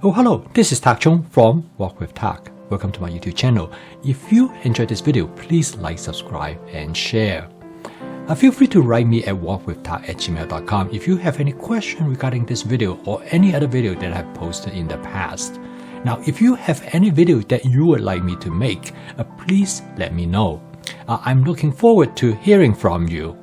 Oh hello, this is Tak Chung from Wok with Tak. Welcome to my YouTube channel. If you enjoyed this video, please like, subscribe and share. Feel free to write me at wokwithtak@gmail.com if you have any question regarding this video or any other video that I've posted in the past. Now, if you have any video that you would like me to make, please let me know. I'm looking forward to hearing from you.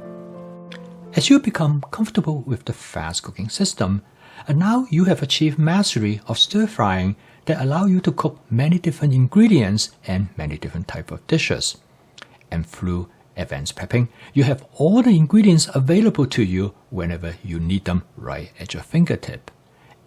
As you become comfortable with the fast cooking system, now you have achieved mastery of stir frying that allow you to cook many different ingredients and many different types of dishes. And through advanced prepping, you have all the ingredients available to you whenever you need them right at your fingertip.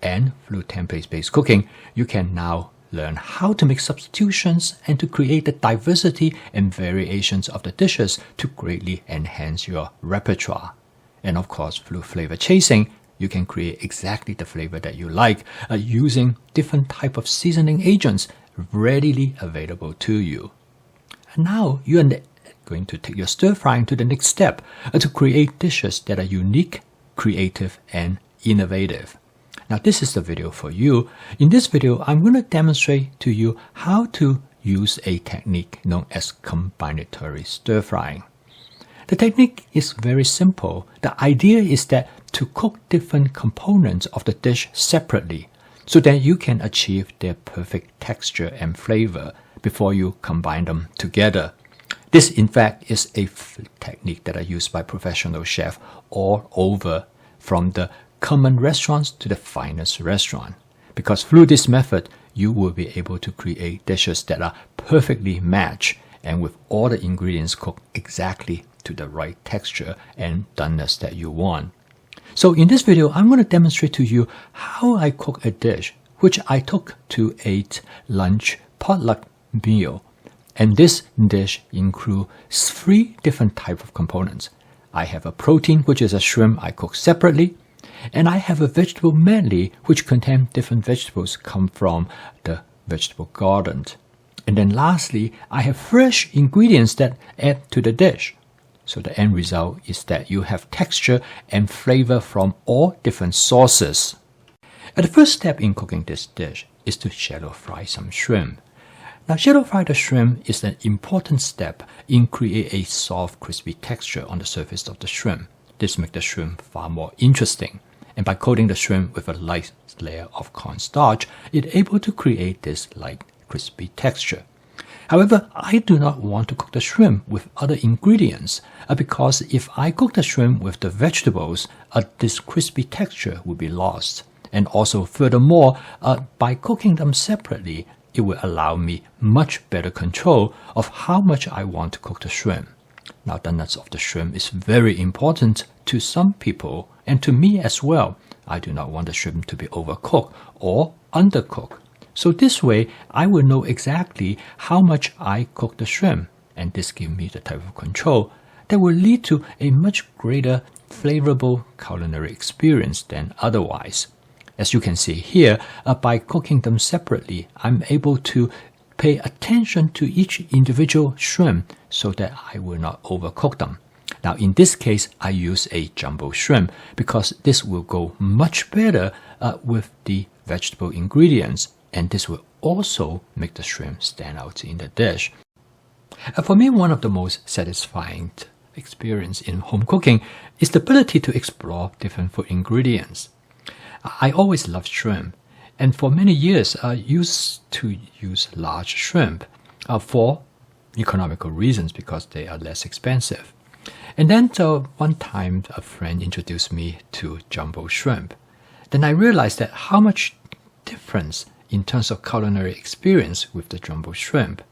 And through template-based cooking, you can now learn how to make substitutions and to create the diversity and variations of the dishes to greatly enhance your repertoire. And of course, through flavor chasing, you can create exactly the flavor that you like using different type of seasoning agents readily available to you. And now you are going to take your stir frying to the next step to create dishes that are unique, creative, and innovative. Now this is the video for you. In this video, I'm going to demonstrate to you how to use a technique known as combinatory stir frying. The technique is very simple. The idea is that to cook different components of the dish separately so that you can achieve their perfect texture and flavor before you combine them together. This, in fact, is a technique that are used by professional chefs all over, from the common restaurants to the finest restaurant. Because through this method, you will be able to create dishes that are perfectly matched and with all the ingredients cooked exactly to the right texture and doneness that you want. So in this video, I'm going to demonstrate to you how I cook a dish which I took to a lunch potluck meal. And this dish includes 3 different types of components. I have a protein, which is a shrimp I cook separately. And I have a vegetable medley, which contains different vegetables come from the vegetable garden. And then lastly, I have fresh ingredients that add to the dish. So the end result is that you have texture and flavor from all different sources. The first step in cooking this dish is to shallow fry some shrimp. Now, shallow fry the shrimp is an important step in creating a soft, crispy texture on the surface of the shrimp. This makes the shrimp far more interesting. And by coating the shrimp with a light layer of cornstarch, it's able to create this light, crispy texture. However, I do not want to cook the shrimp with other ingredients because if I cook the shrimp with the vegetables, this crispy texture will be lost. And also, furthermore, by cooking them separately, it will allow me much better control of how much I want to cook the shrimp. Now, the nuts of the shrimp is very important to some people and to me as well. I do not want the shrimp to be overcooked or undercooked. So this way, I will know exactly how much I cook the shrimp, and this gives me the type of control that will lead to a much greater flavorful culinary experience than otherwise. As you can see here, by cooking them separately, I'm able to pay attention to each individual shrimp so that I will not overcook them. Now in this case, I use a jumbo shrimp because this will go much better with the vegetable ingredients, and this will also make the shrimp stand out in the dish. For me, one of the most satisfying experience in home cooking is the ability to explore different food ingredients. I always loved shrimp, and for many years I used to use large shrimp for economical reasons because they are less expensive. And then one time a friend introduced me to jumbo shrimp. Then I realized that how much difference in terms of culinary experience with the jumbo shrimp.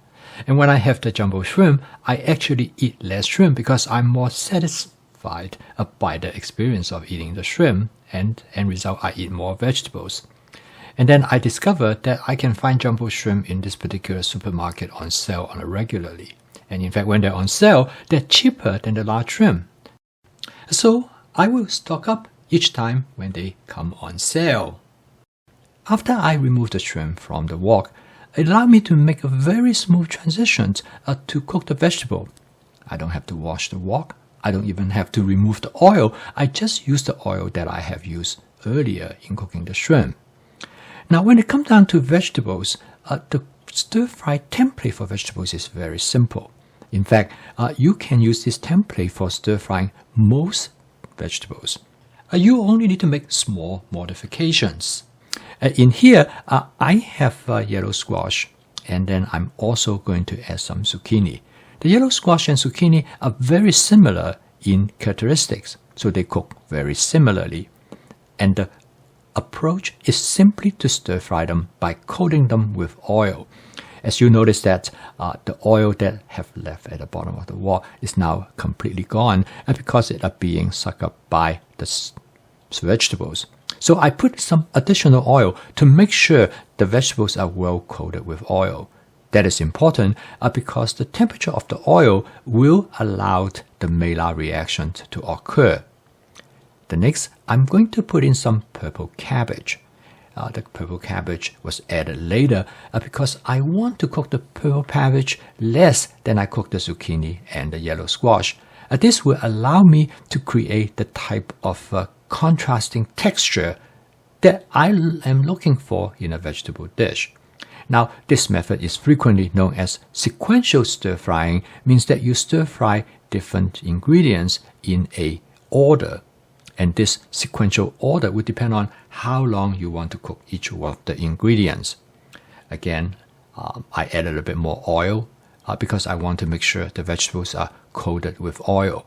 And when I have the jumbo shrimp, I actually eat less shrimp because I'm more satisfied by the experience of eating the shrimp, and end result, I eat more vegetables. And then I discovered that I can find jumbo shrimp in this particular supermarket on sale on a regularly. And in fact, when they're on sale, they're cheaper than the large shrimp. So I will stock up each time when they come on sale. After I remove the shrimp from the wok, it allowed me to make a very smooth transition to cook the vegetable. I don't have to wash the wok. I don't even have to remove the oil. I just use the oil that I have used earlier in cooking the shrimp. Now, when it comes down to vegetables, the stir-fry template for vegetables is very simple. In fact, you can use this template for stir-frying most vegetables. You only need to make small modifications. In here, I have yellow squash, and then I'm also going to add some zucchini. The yellow squash and zucchini are very similar in characteristics, so they cook very similarly. And the approach is simply to stir-fry them by coating them with oil. As you notice that the oil that have left at the bottom of the wok is now completely gone, and because it are being sucked up by the vegetables. So I put some additional oil to make sure the vegetables are well coated with oil. That is important because the temperature of the oil will allow the Maillard reaction to occur. The next, I'm going to put in some purple cabbage. The purple cabbage was added later because I want to cook the purple cabbage less than I cook the zucchini and the yellow squash. This will allow me to create the type of contrasting texture that I am looking for in a vegetable dish. Now, this method is frequently known as sequential stir-frying, means that you stir-fry different ingredients in a order. And this sequential order will depend on how long you want to cook each of the ingredients. Again, I added a bit more oil because I want to make sure the vegetables are coated with oil.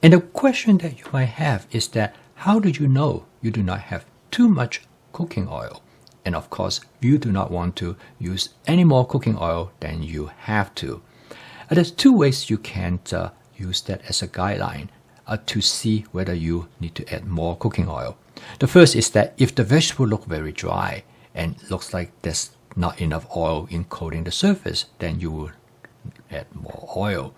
And the question that you might have is that how do you know you do not have too much cooking oil? And of course, you do not want to use any more cooking oil than you have to. There's two ways you can use that as a guideline to see whether you need to add more cooking oil. The first is that if the vegetable look very dry and looks like there's not enough oil in coating the surface, then you will add more oil.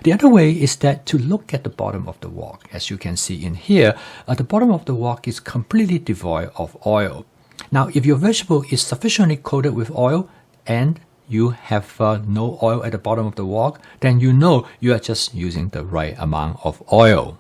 The other way is that to look at the bottom of the wok. As you can see in here, the bottom of the wok is completely devoid of oil. Now, if your vegetable is sufficiently coated with oil and you have no oil at the bottom of the wok, then you know you are just using the right amount of oil.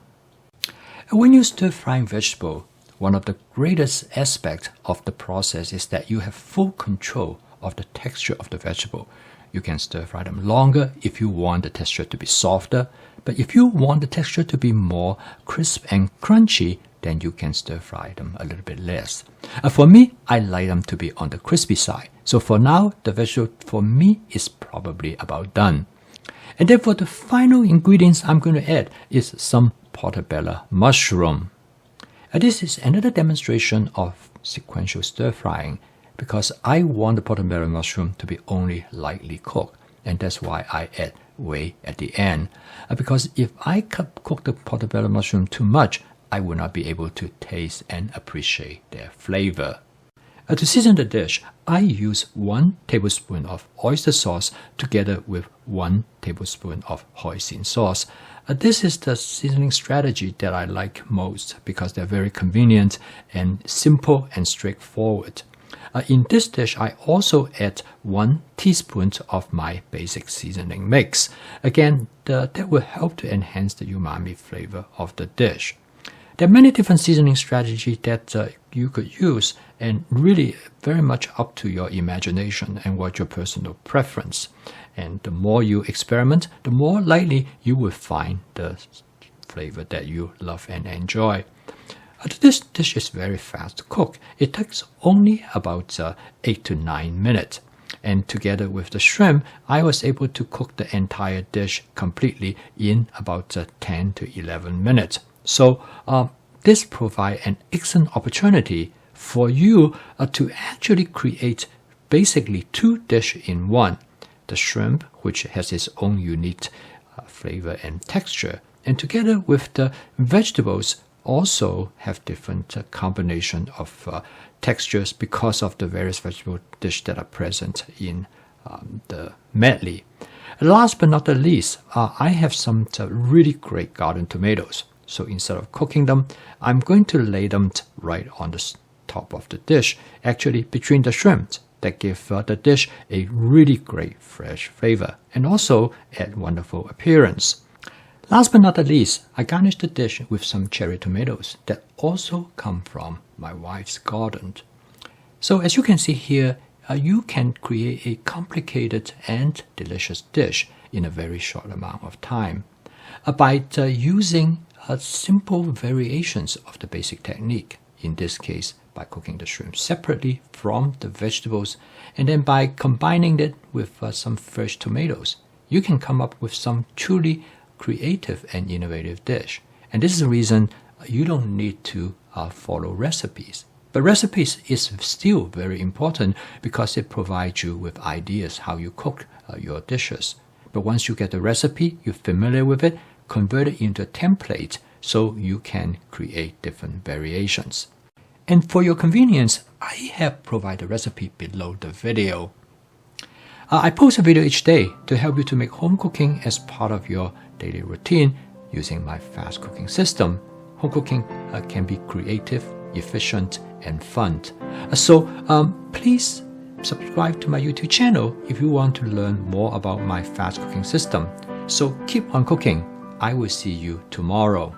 When you stir frying vegetable, one of the greatest aspects of the process is that you have full control of the texture of the vegetable. You can stir fry them longer if you want the texture to be softer, but if you want the texture to be more crisp and crunchy, then you can stir fry them a little bit less. For me, I like them to be on the crispy side. So for now, the vegetable for me is probably about done. And then for the final ingredients I'm going to add is some portobello mushroom. This is another demonstration of sequential stir frying because I want the portobello mushroom to be only lightly cooked, and that's why I add way at the end. Because if I cook the portobello mushroom too much, I will not be able to taste and appreciate their flavor. To season the dish, I use 1 tablespoon of oyster sauce together with 1 tablespoon of hoisin sauce. This is the seasoning strategy that I like most because they're very convenient and simple and straightforward. In this dish, I also add 1 teaspoon of my basic seasoning mix. Again, that will help to enhance the umami flavor of the dish. There are many different seasoning strategies that you could use, and really very much up to your imagination and what your personal preference. And the more you experiment, the more likely you will find the flavor that you love and enjoy. This dish is very fast to cook. It takes only about 8 to 9 minutes. And together with the shrimp, I was able to cook the entire dish completely in about 10 to 11 minutes. So this provides an excellent opportunity for you to actually create basically 2 dishes in one. The shrimp, which has its own unique flavor and texture, and together with the vegetables also have different combination of textures because of the various vegetable dishes that are present in the medley. Last but not the least, I have some really great garden tomatoes. So instead of cooking them, I'm going to lay them right on the top of the dish, actually between the shrimp, that give the dish a really great fresh flavor and also add wonderful appearance. Last but not the least, I garnish the dish with some cherry tomatoes that also come from my wife's garden. So as you can see here, you can create a complicated and delicious dish in a very short amount of time by using simple variations of the basic technique. In this case, by cooking the shrimp separately from the vegetables, and then by combining it with some fresh tomatoes, you can come up with some truly creative and innovative dish. And this is the reason you don't need to follow recipes. But recipes is still very important because it provides you with ideas how you cook your dishes. But once you get the recipe, you're familiar with it, convert it into a template so you can create different variations. And for your convenience, I have provided a recipe below the video. I post a video each day to help you to make home cooking as part of your daily routine using my fast cooking system. Home cooking can be creative, efficient, and fun. So please subscribe to my YouTube channel if you want to learn more about my fast cooking system. So keep on cooking. I will see you tomorrow.